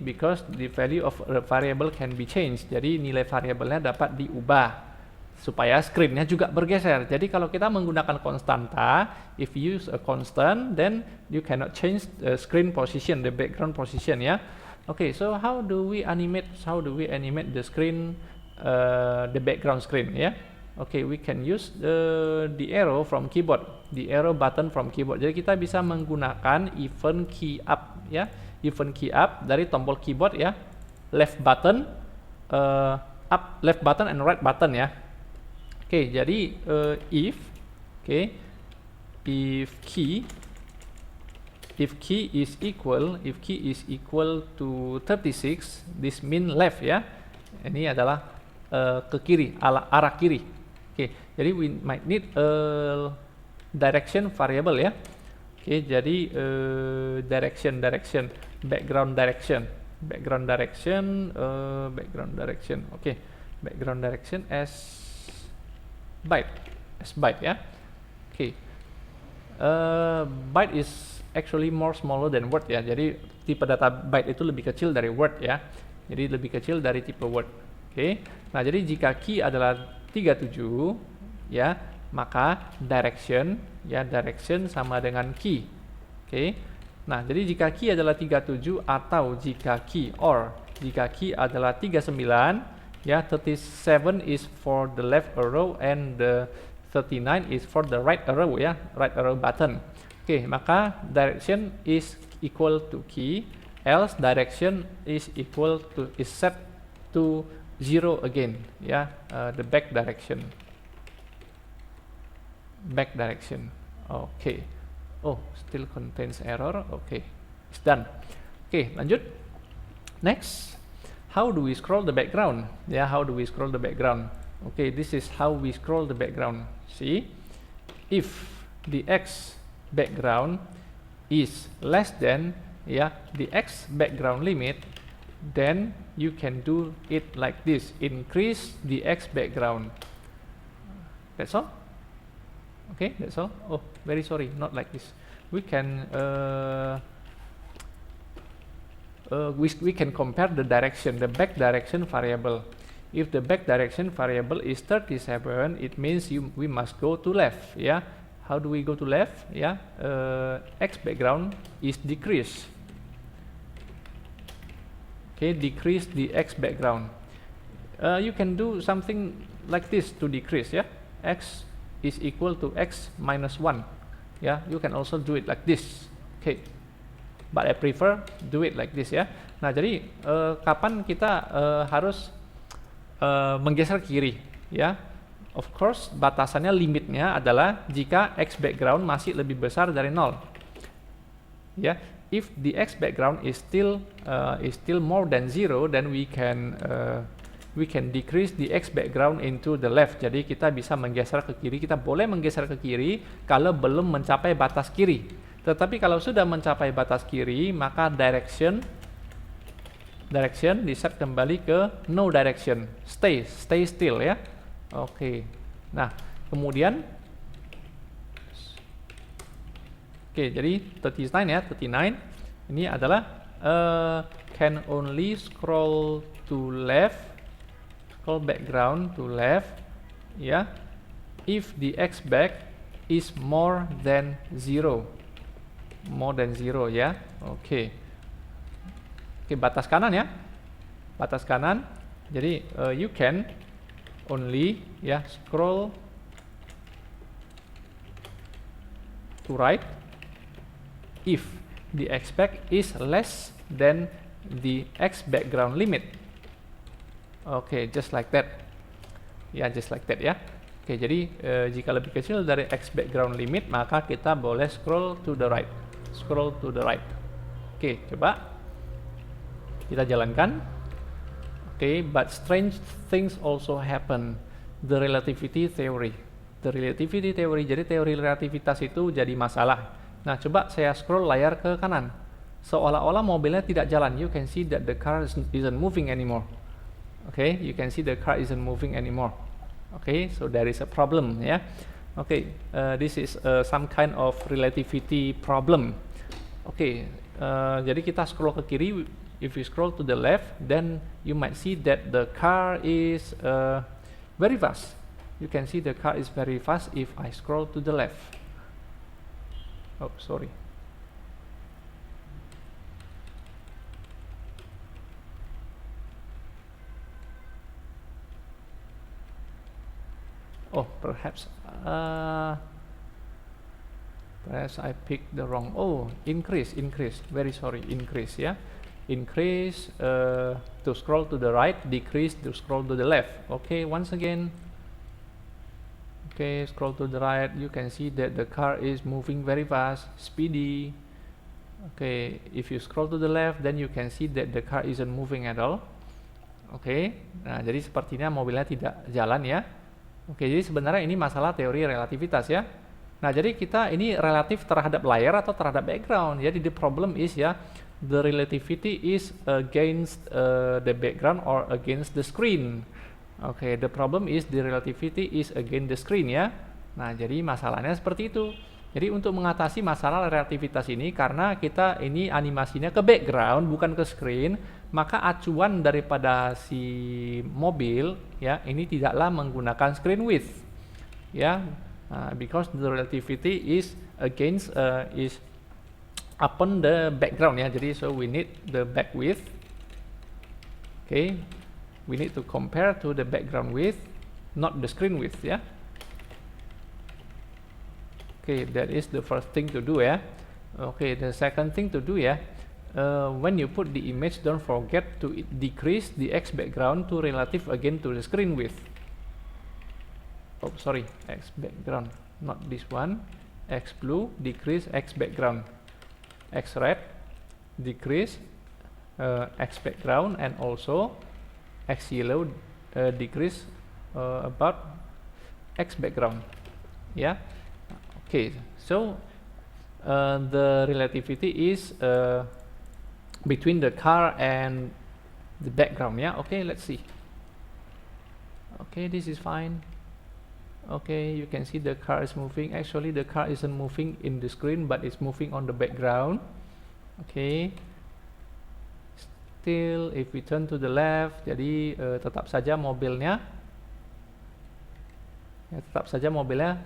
Because the value of a variable can be changed. Jadi nilai variabelnya dapat diubah supaya screen-nya juga bergeser. Jadi kalau kita menggunakan konstanta, if you use a constant, then you cannot change the screen position, the background position ya. So how do we animate the screen, the background screen ya? We can use the arrow from keyboard, the arrow button from keyboard. Jadi kita bisa menggunakan event key up ya, event key up dari tombol keyboard ya, left button, up, left button and right button ya. Jadi if key is equal to 36, this mean left ya. Ini adalah ke kiri, arah kiri. Jadi we might need a direction variable ya. Jadi direction, background direction. Background direction as byte ya. Byte is actually more smaller than word ya. Jadi tipe data byte itu lebih kecil dari word ya. Jadi lebih kecil dari tipe word. Nah, jadi jika key adalah 37 ya, maka direction sama dengan key. Nah, jadi jika key adalah 37 atau jika key adalah 39 ya, 37 is for the left arrow and the 39 is for the right arrow ya, right arrow button. Maka direction is equal to key, else direction is set to 0 again ya, the back direction. Still contains error. It's done. Lanjut. Next, how do we scroll the background? This is how we scroll the background. See, if the x background is less than the x background limit, then you can do it like this, increase the x background. That's all. That's all. Very sorry, not like this. We can we can compare the direction, the back direction variable. If the back direction variable is 37, it means we must go to left. Yeah, how do we go to left? Yeah, X background is decreased. Okay, decrease the X background. You can do something like this to decrease. Yeah, X is equal to X minus 1. Yeah, you can also do it like this. Okay, but I prefer do it like this ya. Nah, jadi kapan kita harus menggeser kiri ya? Of course, batasannya, limitnya adalah jika X background masih lebih besar dari 0. Ya, if the X background is still more than 0, then we can decrease the X background into the left. Jadi kita bisa menggeser ke kiri, kita boleh menggeser ke kiri kalau belum mencapai batas kiri. Tetapi kalau sudah mencapai batas kiri, maka direction di set kembali ke no direction, stay still ya. Oke. Nah, kemudian jadi 39 ya, 39 ini adalah can only scroll to left, scroll background to left ya, if the X back is more than 0. More than 0 ya. Oke, batas kanan ya, batas kanan. Jadi you can only ya scroll to right if the X back is less than the X background limit. Oke, just like that ya, just like that ya. Oke, jadi jika lebih kecil dari X background limit, maka kita boleh scroll to the right. Scroll to the right. Oke, coba kita jalankan. Oke, but strange things also happen. The relativity theory. The relativity theory, jadi teori relativitas itu jadi masalah. Nah, coba saya scroll layar ke kanan. Seolah-olah mobilnya tidak jalan. You can see that the car isn't moving anymore. Okay, you can see the car isn't moving anymore. Okay, so there is a problem ya. Okay, this is some kind of relativity problem. Okay, jadi kita scroll ke kiri. If you scroll to the left, then you might see that the car is very fast. You can see the car is very fast if I scroll to the left. Oh, sorry. Oh, perhaps I picked the wrong. Oh, increase. Very sorry, increase ya. Increase to scroll to the right, decrease to scroll to the left. Okay, once again. Okay, scroll to the right. You can see that the car is moving very fast, speedy. Okay, if you scroll to the left, then you can see that the car isn't moving at all. Oke, nah jadi sepertinya mobilnya tidak jalan ya. Oke, jadi sebenarnya ini masalah teori relativitas ya. Nah, jadi kita ini relatif terhadap layar atau terhadap background. Jadi the problem is ya, the relativity is against the background or against the screen. Oke, the problem is the relativity is against the screen ya. Nah, jadi masalahnya seperti itu. Jadi untuk mengatasi masalah relativitas ini, karena kita ini animasinya ke background bukan ke screen, maka acuan daripada si mobil ya ini tidaklah menggunakan screen width ya, because the relativity is against is upon the background ya. Jadi so we need the back width. Okay, we need to compare to the background width, not the screen width ya. Okay, that is the first thing to do ya. Okay, the second thing to do ya, when you put the image, don't forget to decrease the X background to relative again to the screen width. Oh, sorry, X background, not this one. X blue, decrease X background. X red, decrease X background, and also X yellow, decrease about X background. Yeah. Okay, so the relativity is between the car and the background. Yeah. Okay, let's see. Okay, this is fine. Okay, you can see the car is moving. Actually, the car isn't moving in the screen, but it's moving on the background. Okay, still. If we turn to the left, jadi tetap saja mobilnya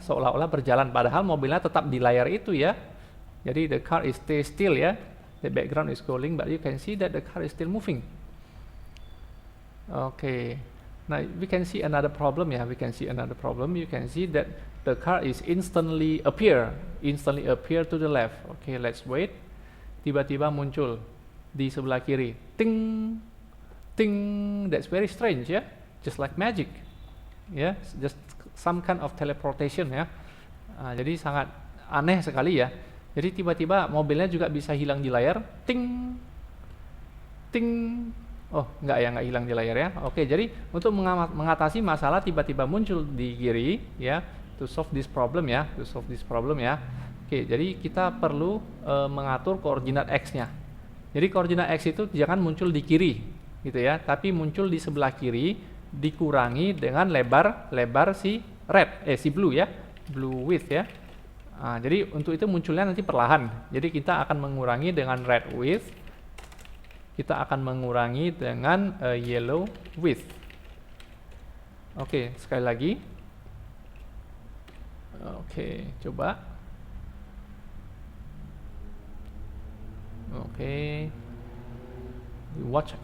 seolah-olah berjalan, padahal mobilnya tetap di layar itu ya. Jadi the car is stay still ya. The background is scrolling, but you can see that the car is still moving. Okay. Now we can see another problem ya. We can see another problem. You can see that the car is instantly appear to the left. Okay, let's wait. Tiba-tiba muncul di sebelah kiri. Ting, ting. That's very strange ya. Just like magic. Ya, just some kind of teleportation ya. Jadi sangat aneh sekali ya. Jadi tiba-tiba mobilnya juga bisa hilang di layar. Ting, ting. Oh, nggak hilang di layar ya. Oke, jadi untuk mengatasi masalah tiba-tiba muncul di kiri ya, to solve this problem ya. Oke, jadi kita perlu mengatur koordinat X-nya. Jadi koordinat X itu jangan muncul di kiri gitu ya, tapi muncul di sebelah kiri dikurangi dengan lebar si blue ya, blue width ya. Jadi untuk itu munculnya nanti perlahan. Jadi kita akan mengurangi dengan red width. Kita akan mengurangi dengan yellow width. Oke, sekali lagi. Oke, coba. Oke. Watch,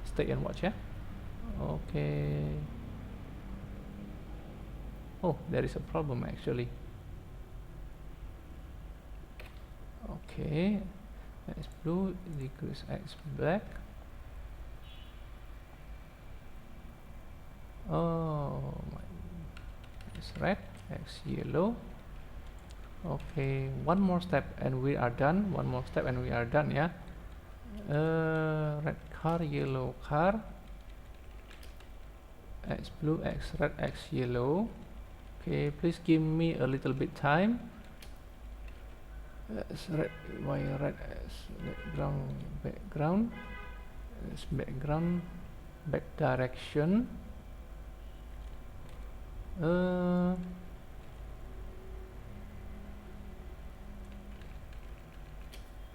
stay and watch ya. Oke. Oh, there is a problem actually. Okay, X blue decrease X black. Oh, X red, X yellow. Okay, one more step and we are done. Ya. Red car, yellow car. X blue, X red, X yellow. Okay, please give me a little bit time. Red, Y red as background, back direction.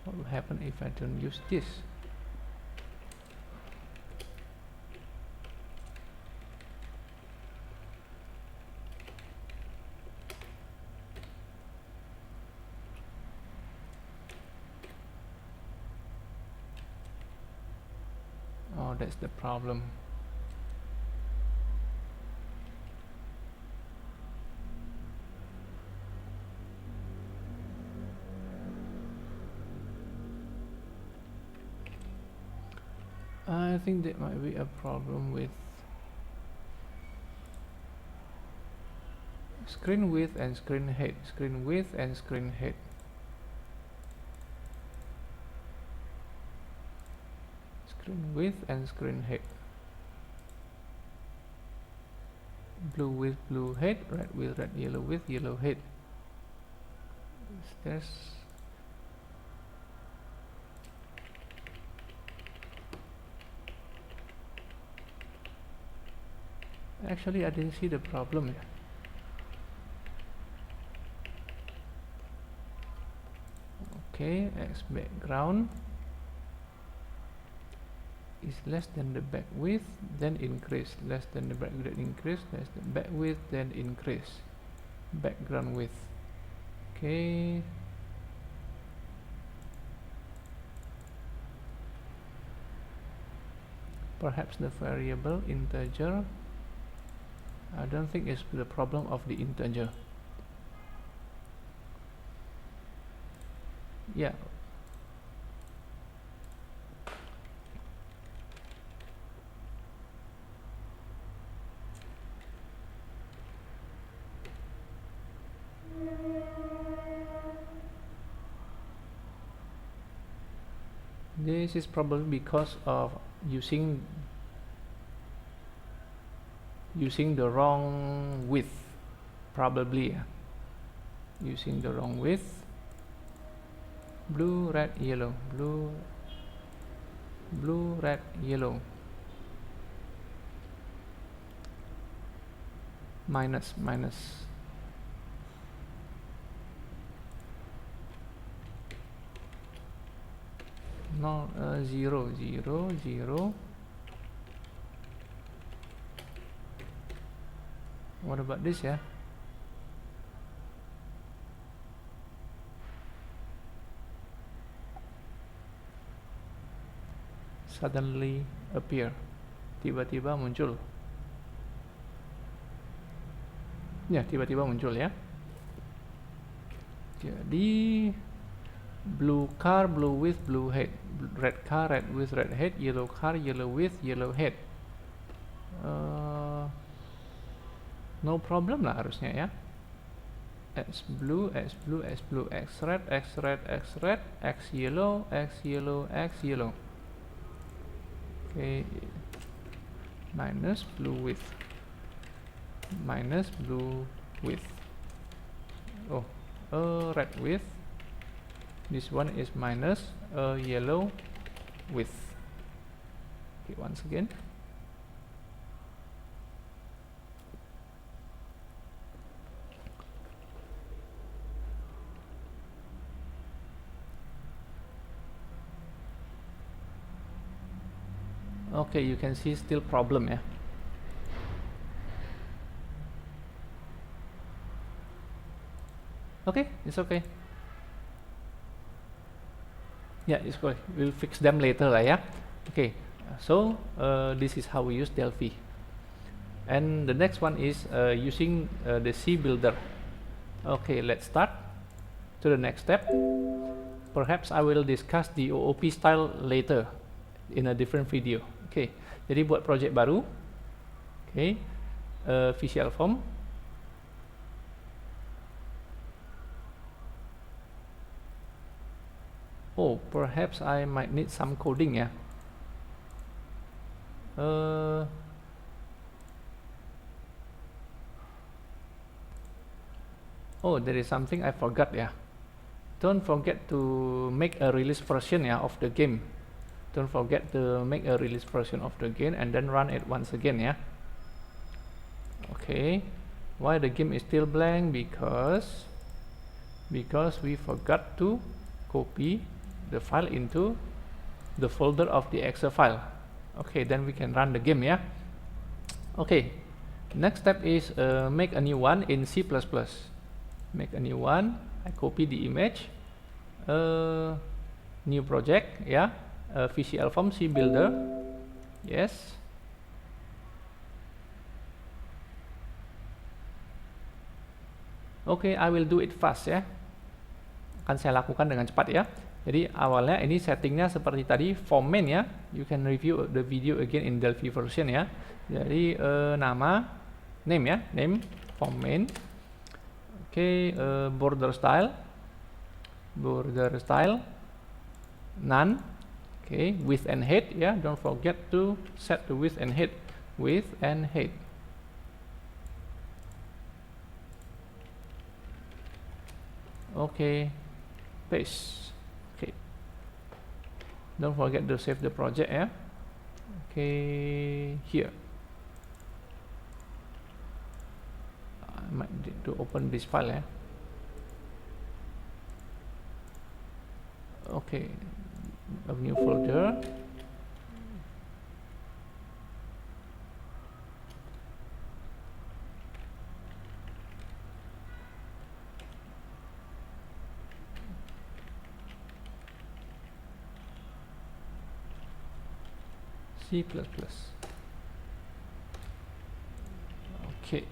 What will happen if I don't use this? Oh, that's the problem. I think that might be a problem with screen width and screen height. Screen width and screen height. Screen width and screen height. Blue width, blue height. Red width, red, yellow width, yellow height. There's actually I didn't see the problem here. Okay, X background is less than the back width, then increase. Less than the back width, increase. Less than back width, then increase. Background width. Okay. Perhaps the variable integer. I don't think it's the problem of the integer. Yeah. This is probably because of using the wrong width, probably. Using the wrong width. Blue, red, yellow. Blue, red, yellow. Minus. No, 0 0 0. What about this ya? Suddenly appear, tiba-tiba muncul. Ya, tiba-tiba muncul ya. Jadi blue car, blue with blue head, red car, red with red head, yellow car, yellow with yellow head. No problem lah harusnya ya. X blue, X blue, X blue, X red, X red, X red, X yellow, X yellow, X yellow. Okay, minus blue with, minus blue with. Oh, red with. This one is minus yellow with. Okay, once again. Okay, you can see still problem ya. Okay, it's okay. Yeah, it's okay. We'll fix them later lah ya. Okay, so this is how we use Delphi. And the next one is using the C builder. Okay, let's start to the next step. Perhaps I will discuss the OOP style later in a different video. Okay, jadi buat project baru. Okay, visual form. Oh, perhaps I might need some coding ya. Oh, there is something I forgot ya. Don't forget to make a release version ya of the game. Don't forget to make a release version of the game and then run it once again ya. Okay, why the game is still blank? Because we forgot to copy the file into the folder of the Excel file. Okay, then we can run the game ya. Okay, next step is make a new one in C++. Make a new one. I copy the image, new project ya. Visual form C builder, yes. Okay, I will do it fast ya. Akan saya lakukan dengan cepat ya. Jadi awalnya ini settingnya seperti tadi, form main ya. You can review the video again in Delphi version ya. Jadi nama, name ya, name, form main. Okay, border style, none. Okay, width and height ya. Don't forget to set the width and height. Width and height. Okay, paste. Okay, don't forget to save the project ya. Okay, here. I might need to open this file ya. Okay, a new folder. C++. Okay.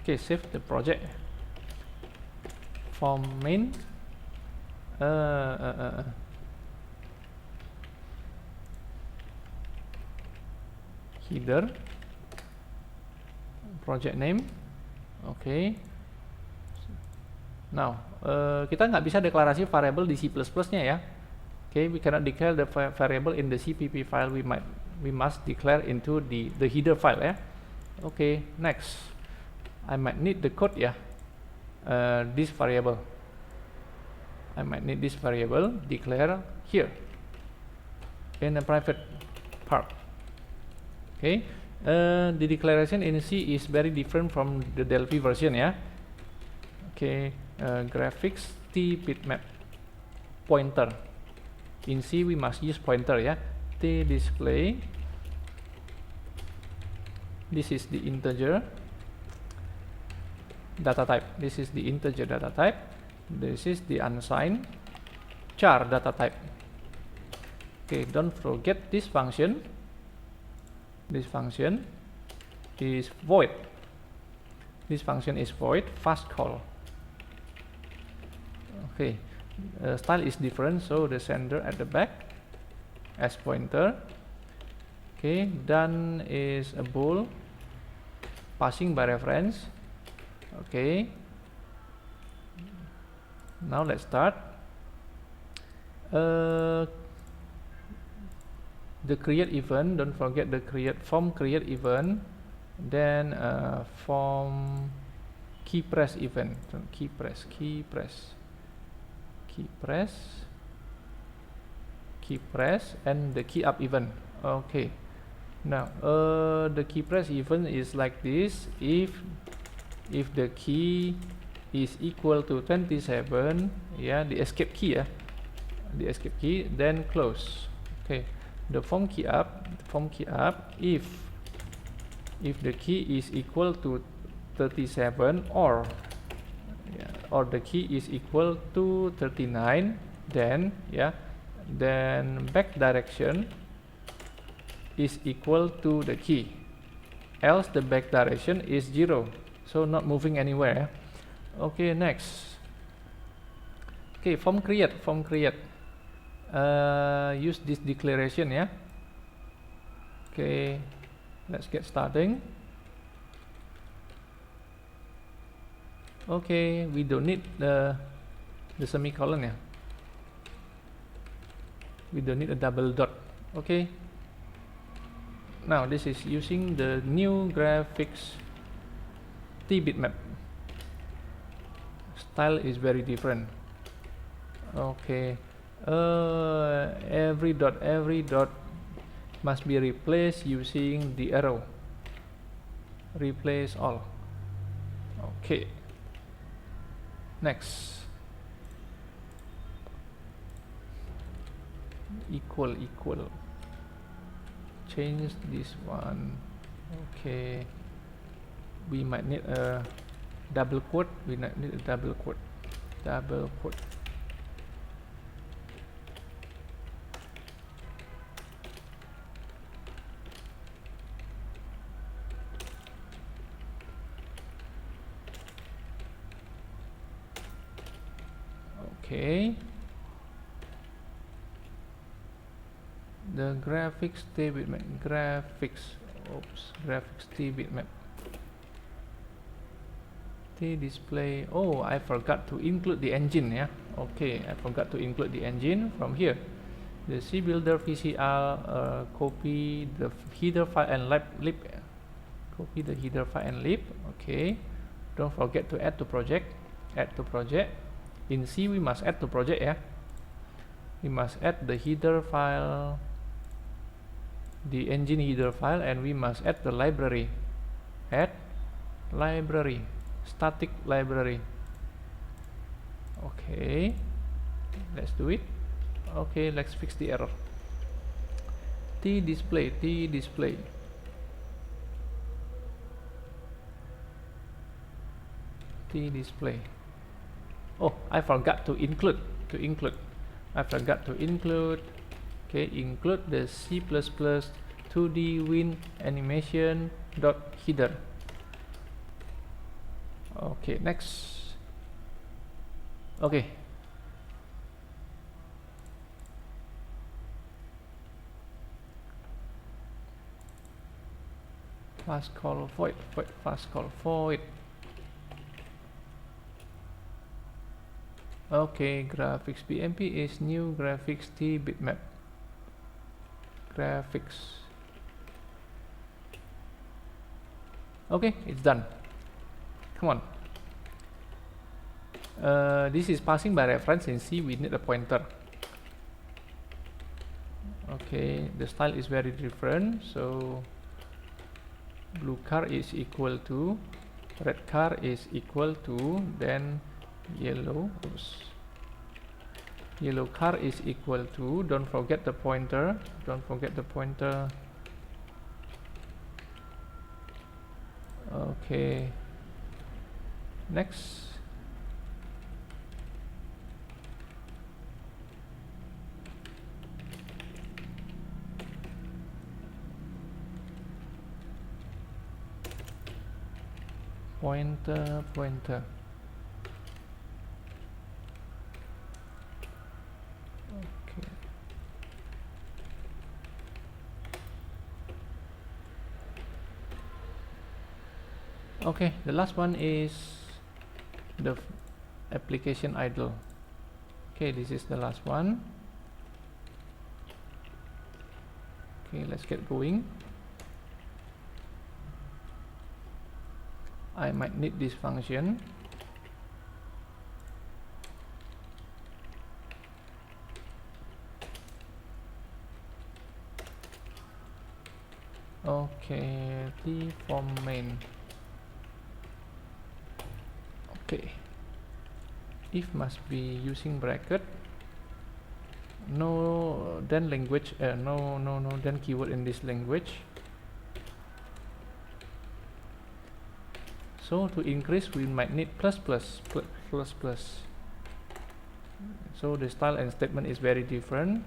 Okay, save the project. Form main. Header. Project name. Okay. Now, kita nggak bisa deklarasi variable di C++-nya ya. Okay, we cannot declare the variable in the CPP file. We must declare into the header file ya. Okay, next. I might need the code ya. This variable. I might need this variable declare here in a private part. Okay, the declaration in C is very different from the Delphi version ya. Okay, graphics t bitmap pointer. In C we must use pointer ya. T display, this is the integer data type, this is the integer data type, this is the unsigned char data type. Okay, don't forget this function is void. This function is void, fast call. Okay, style is different, so the sender at the back as pointer. Okay, done is a bool passing by reference. Okay, now let's start. The create event, don't forget the form create event, then form key press event, key press, and the key up event. Okay, now the key press event is like this. If the key is equal to 27, yeah, the escape key, then close. Okay, the form key up, if the key is equal to 37 or the key is equal to 39, then back direction is equal to the key, else the back direction is 0, so not moving anywhere. Okay, next. Okay, form create, use this declaration ya. Okay, let's get starting. Okay, we don't need the semicolon ya. We don't need a double dot. Okay, now this is using the new graphics t bitmap. Style is very different. Okay, every dot must be replaced using the arrow. Replace all. Okay, next. Equal, change this one. Okay, we might need a double quote. Okay, the graphics t bitmap, graphics t bitmap, t display. Oh, I forgot to include the engine ya. Okay, I forgot to include the engine from here. The C builder VCR, copy the header file and lib. Copy the header file and lib. Okay, don't forget to add to project. In C we must add to project ya. We must add the header file, the engine header file, and we must add the library. Add library, static library. Okay, let's do it. Okay, let's fix the error. T display. Oh, I forgot to include. Okay, include the C++ 2D win animation dot header. Okay, next. Okay, fast call void. Okay, graphics BMP is new graphics t bitmap. Graphics. Okay, it's done. Come on. This is passing by reference. In C we need a pointer. Okay, the style is very different. So blue car is equal to, red car is equal to, then yellow car is equal to, don't forget the pointer, okay. Next, pointer. Okay, the last one is the application idle. Okay, this is the last one. Okay, let's get going. I might need this function. Okay, T from main. Okay, if must be using bracket, no then language, no then keyword in this language. So to increase we might need plus. So the style and statement is very different.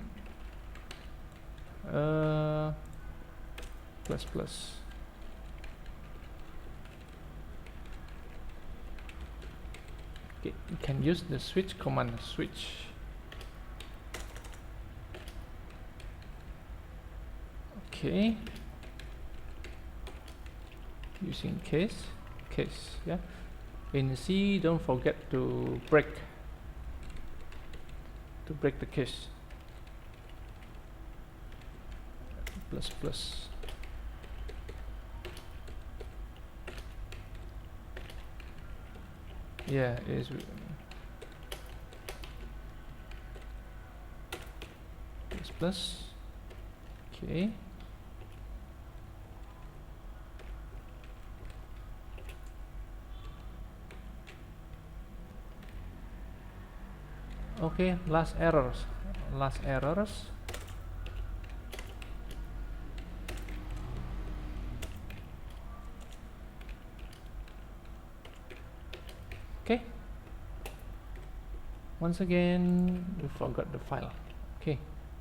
Plus. Okay, you can use the switch command, switch. Okay, using case, yeah. In C, don't forget to break the case. Plus. Yeah, is plus. Okay. Okay, last errors. Okay, once again we forgot the file. Okay,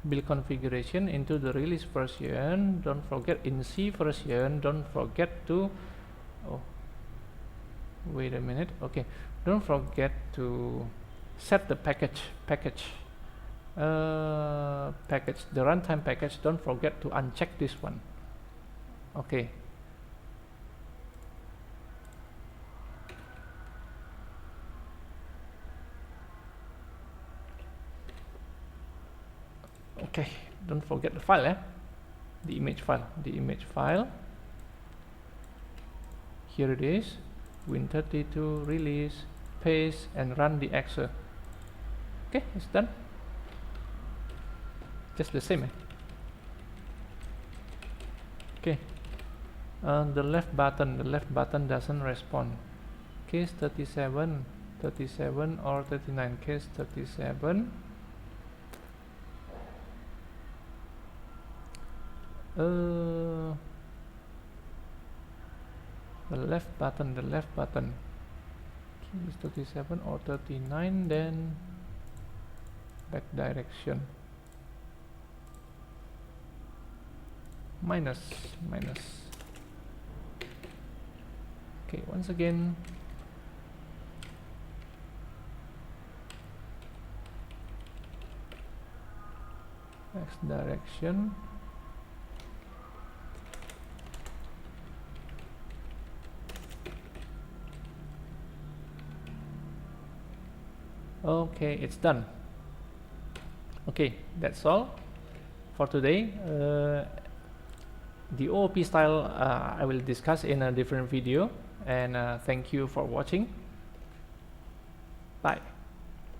build configuration into the release version. Don't forget in C version, don't forget to, oh wait a minute, okay, don't forget to set the package, the runtime package. Don't forget to uncheck this one. Okay, okay, don't forget the file, the image file. Here it is, Win32 release, paste and run the exe. Okay, it's done. Just the same. Okay, the left button doesn't respond. Case 37 or 39. Case 37. The left button. Case 37 or 39, then back direction. Minus. Okay, once again. X direction. Okay, it's done. Okay, that's all for today. The OOP style I will discuss in a different video, and thank you for watching. Bye.